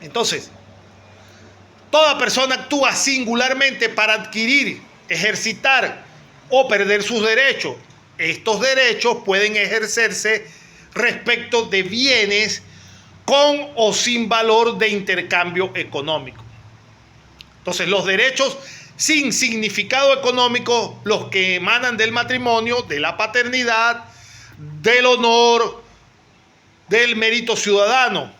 Entonces, toda persona actúa singularmente para adquirir, ejercitar o perder sus derechos. Estos derechos pueden ejercerse respecto de bienes con o sin valor de intercambio económico. Entonces, los derechos sin significado económico, los que emanan del matrimonio, de la paternidad, del honor, del mérito ciudadano.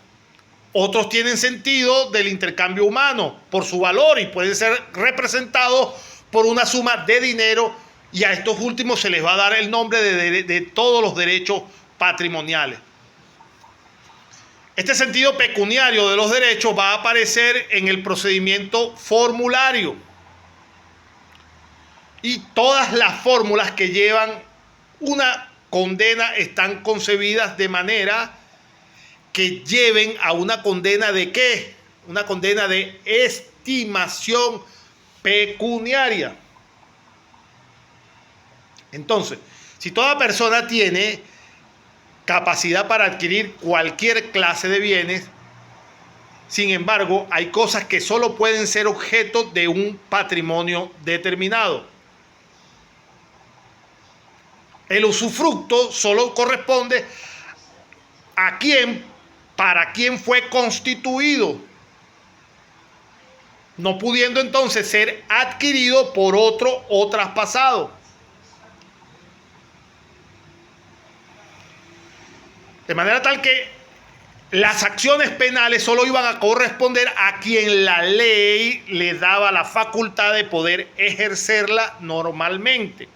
Otros tienen sentido del intercambio humano por su valor y pueden ser representados por una suma de dinero, y a estos últimos se les va a dar el nombre de todos los derechos patrimoniales. Este sentido pecuniario de los derechos va a aparecer en el procedimiento formulario, y todas las fórmulas que llevan una condena están concebidas de manera que lleven a una condena de ¿qué? Una condena de estimación pecuniaria. Entonces, si toda persona tiene capacidad para adquirir cualquier clase de bienes, sin embargo, hay cosas que solo pueden ser objeto de un patrimonio determinado. El usufructo solo corresponde a quien, para quien fue constituido, no pudiendo entonces ser adquirido por otro o traspasado. De manera tal que las acciones penales solo iban a corresponder a quien la ley le daba la facultad de poder ejercerla normalmente.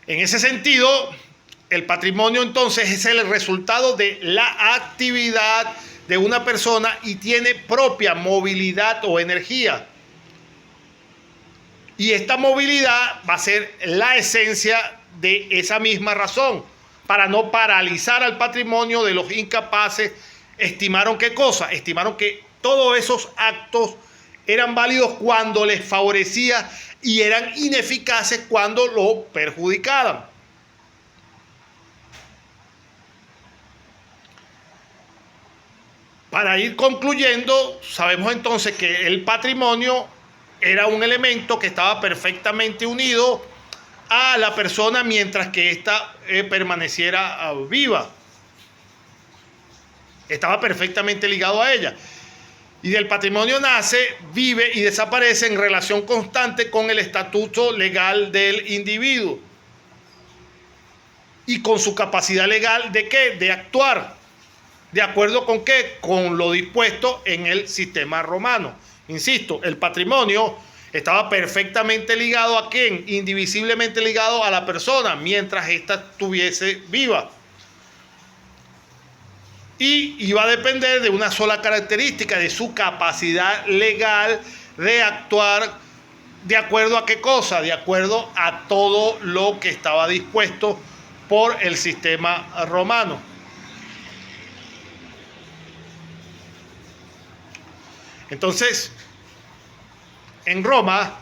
En ese sentido, el patrimonio entonces es el resultado de la actividad de una persona y tiene propia movilidad o energía. Y esta movilidad va a ser la esencia de esa misma razón. Para no paralizar al patrimonio de los incapaces, estimaron ¿qué cosa? Estimaron que todos esos actos eran válidos cuando les favorecía y eran ineficaces cuando lo perjudicaban. Para ir concluyendo, sabemos entonces que el patrimonio era un elemento que estaba perfectamente unido a la persona mientras que ésta permaneciera viva. Estaba perfectamente ligado a ella. Y del patrimonio nace, vive y desaparece en relación constante con el estatuto legal del individuo. Y con su capacidad legal ¿de qué? De actuar. ¿De acuerdo con qué? Con lo dispuesto en el sistema romano. Insisto, el patrimonio estaba perfectamente ligado ¿a quién? Indivisiblemente ligado a la persona mientras ésta estuviese viva. Y iba a depender de una sola característica, de su capacidad legal de actuar de acuerdo a qué cosa, de acuerdo a todo lo que estaba dispuesto por el sistema romano. Entonces, en Roma,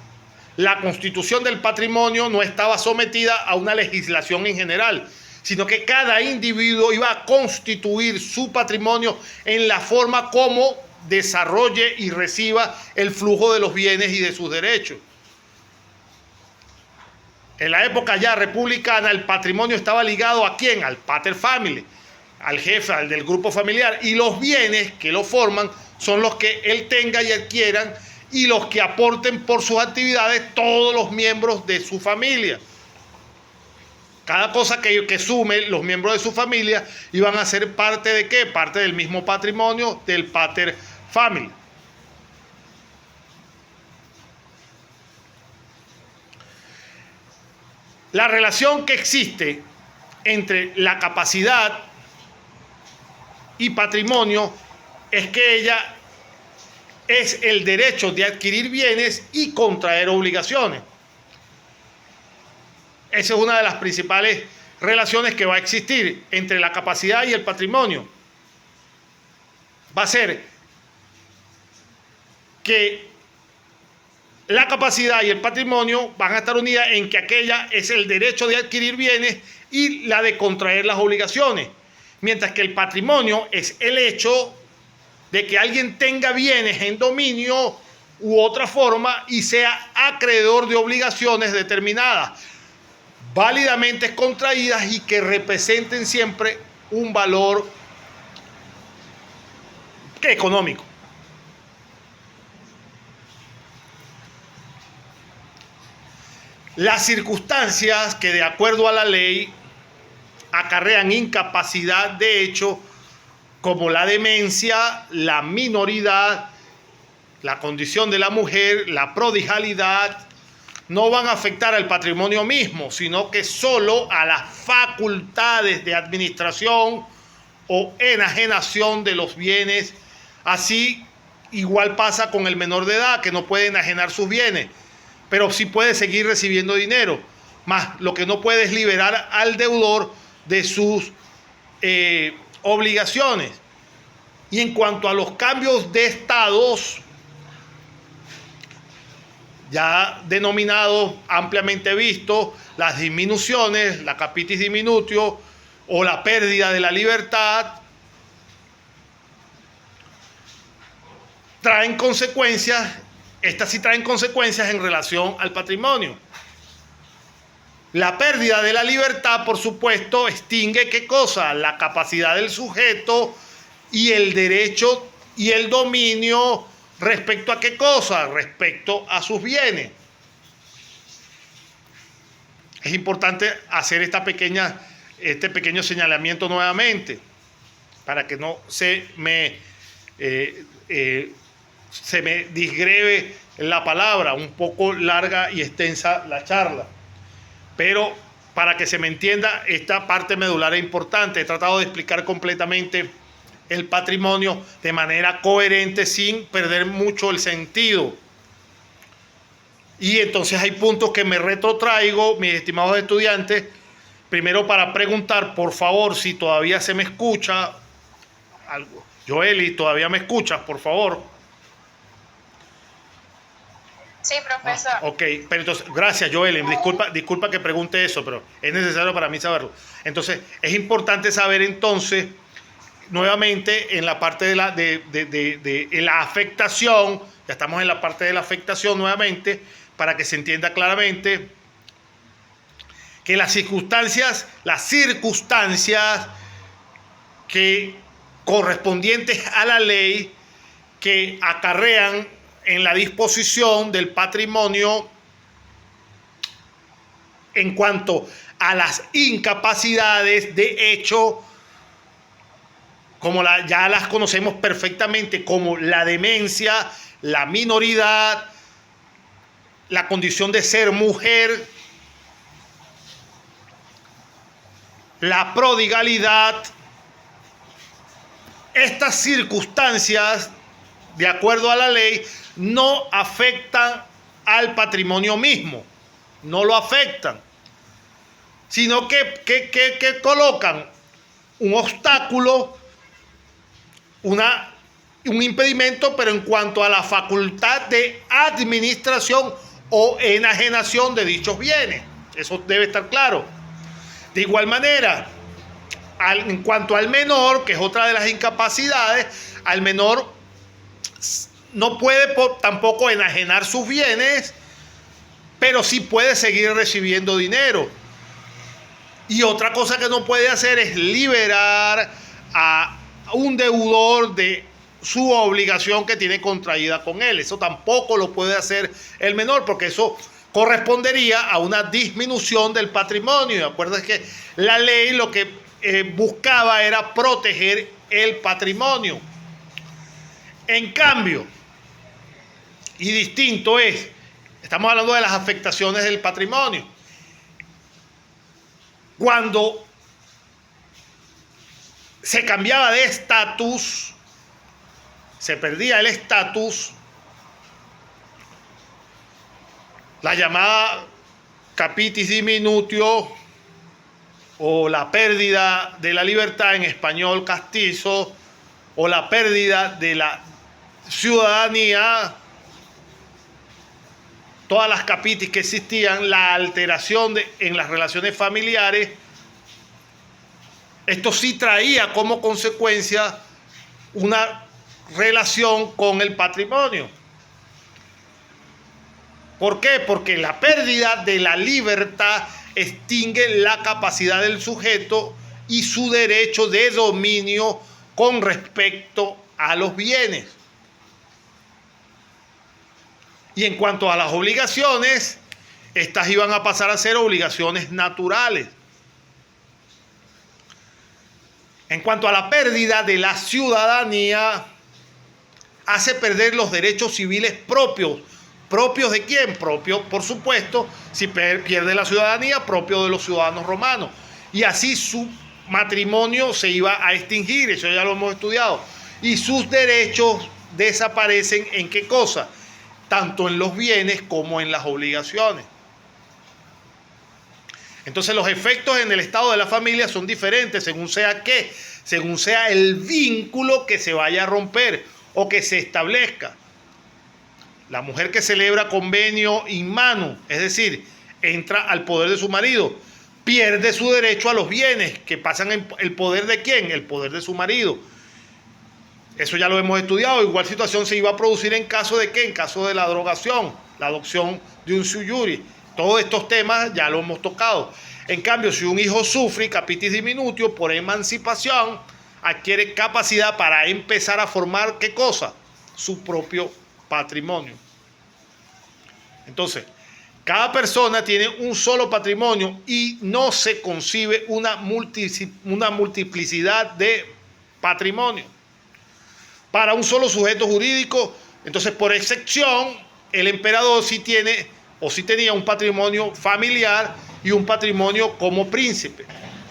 la constitución del patrimonio no estaba sometida a una legislación en general, sino que cada individuo iba a constituir su patrimonio en la forma como desarrolle y reciba el flujo de los bienes y de sus derechos. En la época ya republicana, el patrimonio estaba ligado ¿a quién? Al pater familiae, al jefe, al del grupo familiar, y los bienes que lo forman son los que él tenga y adquieran y los que aporten por sus actividades todos los miembros de su familia. Cada cosa que sume los miembros de su familia iban a ser parte de ¿qué? Parte del mismo patrimonio del pater familiae. La relación que existe entre la capacidad y patrimonio es que ella es el derecho de adquirir bienes y contraer obligaciones. Esa es una de las principales relaciones que va a existir entre la capacidad y el patrimonio. Va a ser que la capacidad y el patrimonio van a estar unidas en que aquella es el derecho de adquirir bienes y la de contraer las obligaciones. Mientras que el patrimonio es el hecho de que alguien tenga bienes en dominio u otra forma y sea acreedor de obligaciones determinadas, válidamente contraídas y que representen siempre un valor económico. Las circunstancias que de acuerdo a la ley acarrean incapacidad de hecho, como la demencia, la minoridad, la condición de la mujer, la prodigalidad, no van a afectar al patrimonio mismo, sino que solo a las facultades de administración o enajenación de los bienes. Así, igual pasa con el menor de edad, que no puede enajenar sus bienes, pero sí puede seguir recibiendo dinero. Más lo que no puede es liberar al deudor de sus obligaciones. Y en cuanto a los cambios de estados, ya denominados, ampliamente vistos, las disminuciones, la capitis diminutio o la pérdida de la libertad, traen consecuencias, estas sí traen consecuencias en relación al patrimonio. La pérdida de la libertad, por supuesto, extingue ¿qué cosa? La capacidad del sujeto y el derecho y el dominio respecto a ¿qué cosa? Respecto a sus bienes. Es importante hacer este pequeño señalamiento nuevamente para que no se me disgreve la palabra, un poco larga y extensa la charla. Pero para que se me entienda, esta parte medular es importante. He tratado de explicar completamente el patrimonio de manera coherente sin perder mucho el sentido. Y entonces hay puntos que me retrotraigo, mis estimados estudiantes, primero para preguntar, por favor, si todavía se me escucha algo. Joely, ¿todavía me escuchas, por favor? Sí, profesor. Ok, pero entonces, gracias, Joely. Disculpa que pregunte eso, pero es necesario para mí saberlo. Entonces, es importante saber entonces, nuevamente, en la parte de la afectación, ya estamos en la parte de la afectación nuevamente, para que se entienda claramente que las circunstancias que correspondientes a la ley que acarrean en la disposición del patrimonio en cuanto a las incapacidades de hecho, como ya las conocemos perfectamente, como la demencia, la minoridad, la condición de ser mujer, la prodigalidad. Estas circunstancias, de acuerdo a la ley, no afectan al patrimonio mismo, no lo afectan, sino que colocan un obstáculo, un impedimento, pero en cuanto a la facultad de administración o enajenación de dichos bienes. Eso debe estar claro. De igual manera, en cuanto al menor, que es otra de las incapacidades, al menor no puede tampoco enajenar sus bienes, pero sí puede seguir recibiendo dinero. Y otra cosa que no puede hacer es liberar a un deudor de su obligación que tiene contraída con él. Eso tampoco lo puede hacer el menor, porque eso correspondería a una disminución del patrimonio. Y acuérdense que la ley lo que buscaba era proteger el patrimonio. En cambio, y distinto es, estamos hablando de las afectaciones del patrimonio. Cuando se cambiaba de estatus, se perdía el estatus, la llamada capitis diminutio o la pérdida de la libertad, en español castizo, o la pérdida de la ciudadanía, todas las capitis que existían, la alteración en las relaciones familiares, Esto sí traía como consecuencia una relación con el patrimonio. ¿Por qué? Porque la pérdida de la libertad extingue la capacidad del sujeto y su derecho de dominio con respecto a los bienes. Y en cuanto a las obligaciones, estas iban a pasar a ser obligaciones naturales. En cuanto a la pérdida de la ciudadanía, hace perder los derechos civiles propios. ¿Propios de quién? Propio, por supuesto, si pierde la ciudadanía, propio de los ciudadanos romanos. Y así su matrimonio se iba a extinguir, eso ya lo hemos estudiado. Y sus derechos desaparecen ¿en qué cosa? Tanto en los bienes como en las obligaciones. Entonces los efectos en el estado de la familia son diferentes según sea qué, según sea el vínculo que se vaya a romper o que se establezca. La mujer que celebra convenio in manu, es decir, entra al poder de su marido, pierde su derecho a los bienes que pasan en el poder de ¿quién? El poder de su marido. Eso ya lo hemos estudiado. Igual situación se iba a producir en caso de ¿qué? En caso de la drogación, la adopción de un suyuri. Todos estos temas ya lo hemos tocado. En cambio, si un hijo sufre capitis diminutio por emancipación, adquiere capacidad para empezar a formar ¿qué cosa? Su propio patrimonio. Entonces, cada persona tiene un solo patrimonio y no se concibe una multiplicidad de patrimonio. Para un solo sujeto jurídico, entonces por excepción, el emperador sí tiene o sí tenía un patrimonio familiar y un patrimonio como príncipe.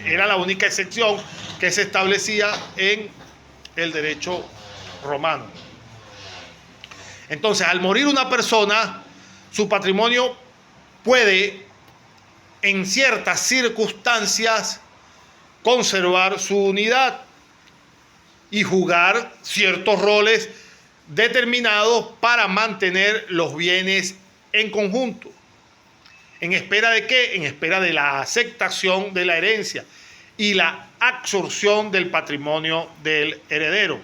Era la única excepción que se establecía en el derecho romano. Entonces, al morir una persona, su patrimonio puede, en ciertas circunstancias, conservar su unidad y jugar ciertos roles determinados para mantener los bienes en conjunto. ¿En espera de qué? En espera de la aceptación de la herencia y la absorción del patrimonio del heredero.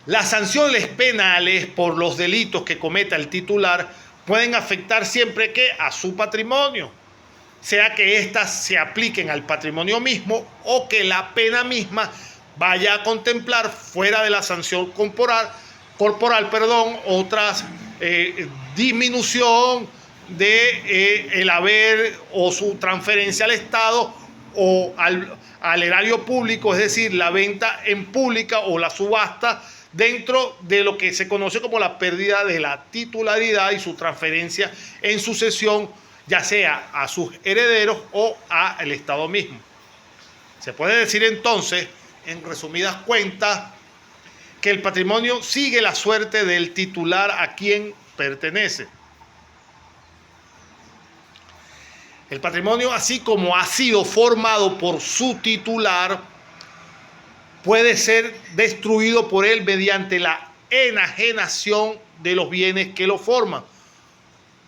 Las sanciones penales por los delitos que cometa el titular pueden afectar siempre ¿qué? A su patrimonio, sea que éstas se apliquen al patrimonio mismo o que la pena misma vaya a contemplar fuera de la sanción corporal, otras disminución de el haber o su transferencia al Estado o al erario público, es decir, la venta en pública o la subasta dentro de lo que se conoce como la pérdida de la titularidad y su transferencia en sucesión, ya sea a sus herederos o al Estado mismo. Se puede decir entonces, en resumidas cuentas, que el patrimonio sigue la suerte del titular a quien pertenece. El patrimonio, así como ha sido formado por su titular, puede ser destruido por él mediante la enajenación de los bienes que lo forman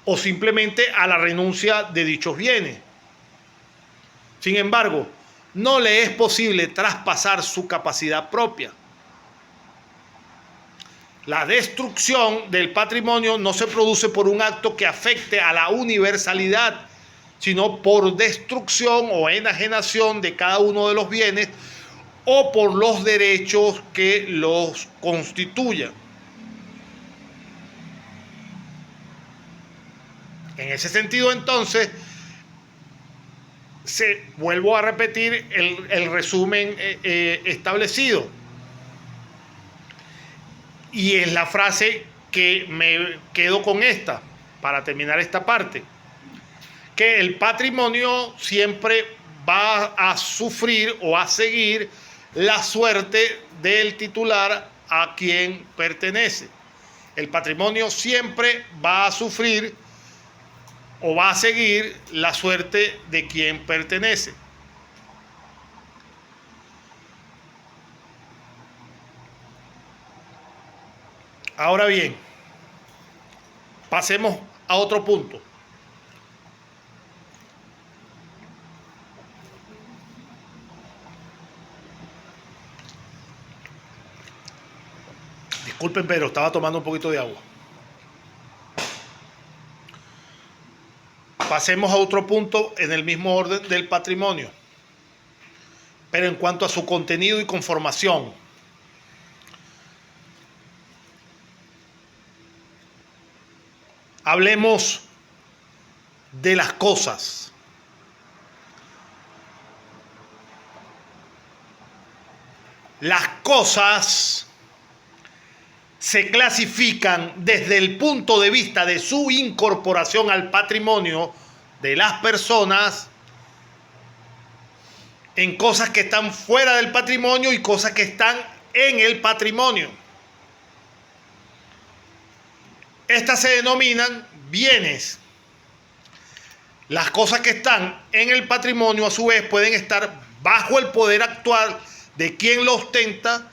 o simplemente a la renuncia de dichos bienes. Sin embargo, no le es posible traspasar su capacidad propia. La destrucción del patrimonio no se produce por un acto que afecte a la universalidad, sino por destrucción o enajenación de cada uno de los bienes o por los derechos que los constituyan. En ese sentido, entonces, vuelvo a repetir el resumen establecido. Y es la frase que me quedo con esta, para terminar esta parte, que el patrimonio siempre va a sufrir o a seguir la suerte del titular a quien pertenece. El patrimonio siempre va a sufrir o va a seguir la suerte de quien pertenece. Ahora bien, pasemos a otro punto. Disculpen, pero estaba tomando un poquito de agua. Pasemos a otro punto en el mismo orden del patrimonio, pero en cuanto a su contenido y conformación. Hablemos de las cosas. Las cosas se clasifican desde el punto de vista de su incorporación al patrimonio de las personas en cosas que están fuera del patrimonio y cosas que están en el patrimonio. Estas se denominan bienes. Las cosas que están en el patrimonio, a su vez, pueden estar bajo el poder actual de quien lo ostenta,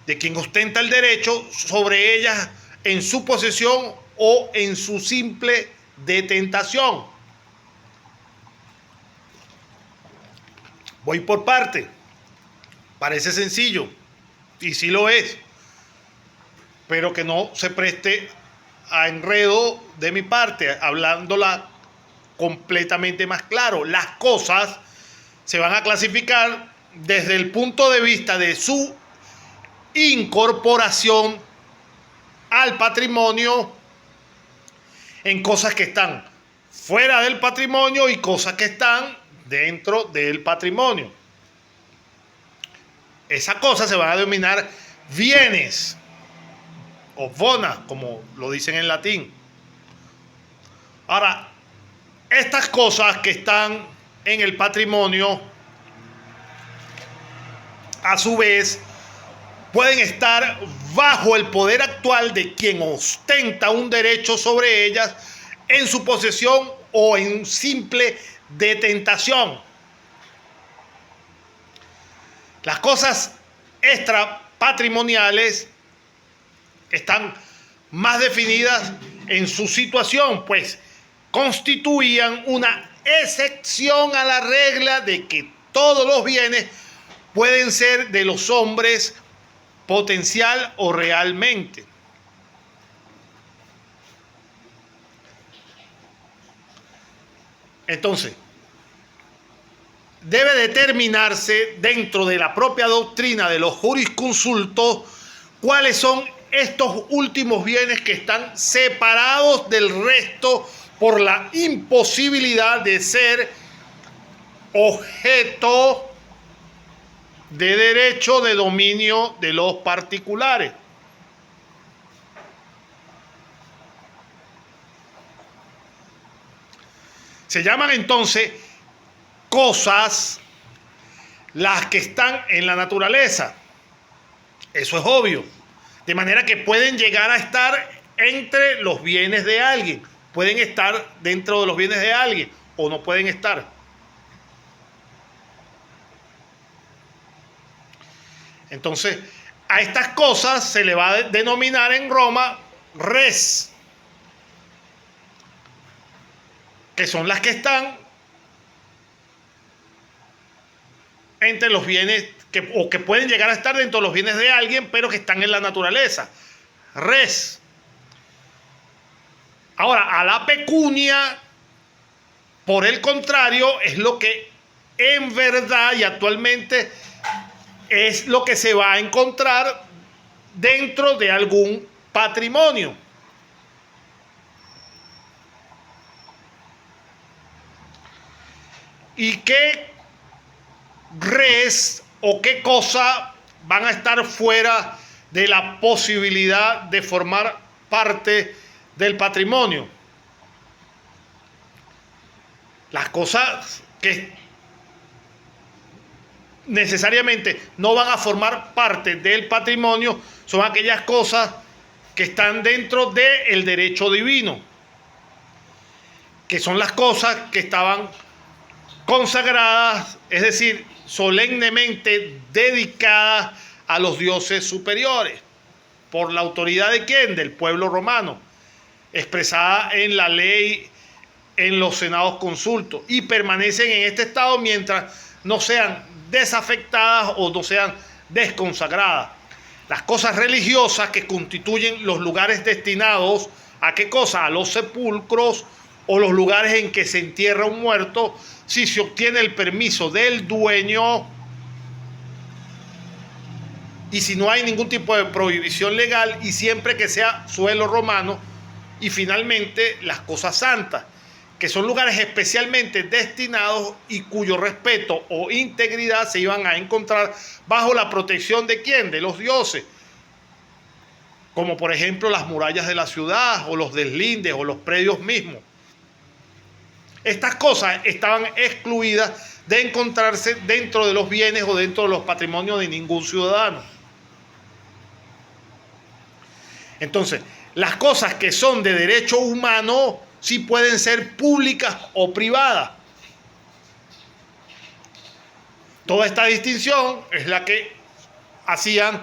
de quien ostenta el derecho sobre ellas en su posesión o en su simple detentación. Voy por parte. Parece sencillo, y sí lo es, pero que no se preste a enredo de mi parte, hablándola completamente más claro. Las cosas se van a clasificar desde el punto de vista de su incorporación al patrimonio en cosas que están fuera del patrimonio y cosas que están dentro del patrimonio. Esas cosas se van a denominar bienes o bona, como lo dicen en latín. Ahora, estas cosas que están en el patrimonio, a su vez, pueden estar bajo el poder actual de quien ostenta un derecho sobre ellas en su posesión o en simple detentación. Las cosas extrapatrimoniales están más definidas en su situación, pues constituían una excepción a la regla de que todos los bienes pueden ser de los hombres potencial o realmente. Entonces, debe determinarse dentro de la propia doctrina de los jurisconsultos cuáles son estos últimos bienes que están separados del resto por la imposibilidad de ser objeto de derecho de dominio de los particulares. Se llaman entonces cosas las que están en la naturaleza. Eso es obvio. De manera que pueden llegar a estar entre los bienes de alguien. Pueden estar dentro de los bienes de alguien o no pueden estar. Entonces, a estas cosas se le va a denominar en Roma res, que son las que están entre los bienes o que pueden llegar a estar dentro de los bienes de alguien, pero que están en la naturaleza. Res. Ahora, a la pecunia, por el contrario, es lo que en verdad y actualmente es lo que se va a encontrar dentro de algún patrimonio. ¿Y qué res o qué cosa van a estar fuera de la posibilidad de formar parte del patrimonio? Las cosas que necesariamente no van a formar parte del patrimonio son aquellas cosas que están dentro del derecho divino, que son las cosas que estaban consagradas, es decir, solemnemente dedicadas a los dioses superiores. ¿Por la autoridad de quién? Del pueblo romano, expresada en la ley, en los senados consultos, y permanecen en este estado mientras no sean desafectadas o no sean desconsagradas. Las cosas religiosas que constituyen los lugares destinados a qué cosa, a los sepulcros o los lugares en que se entierra un muerto, si se obtiene el permiso del dueño y si no hay ningún tipo de prohibición legal y siempre que sea suelo romano. Y finalmente las cosas santas, que son lugares especialmente destinados y cuyo respeto o integridad se iban a encontrar bajo la protección de ¿quién? De los dioses, como por ejemplo las murallas de la ciudad o los deslindes o los predios mismos. Estas cosas estaban excluidas de encontrarse dentro de los bienes o dentro de los patrimonios de ningún ciudadano. Entonces, las cosas que son de derecho humano sí pueden ser públicas o privadas. Toda esta distinción es la que hacían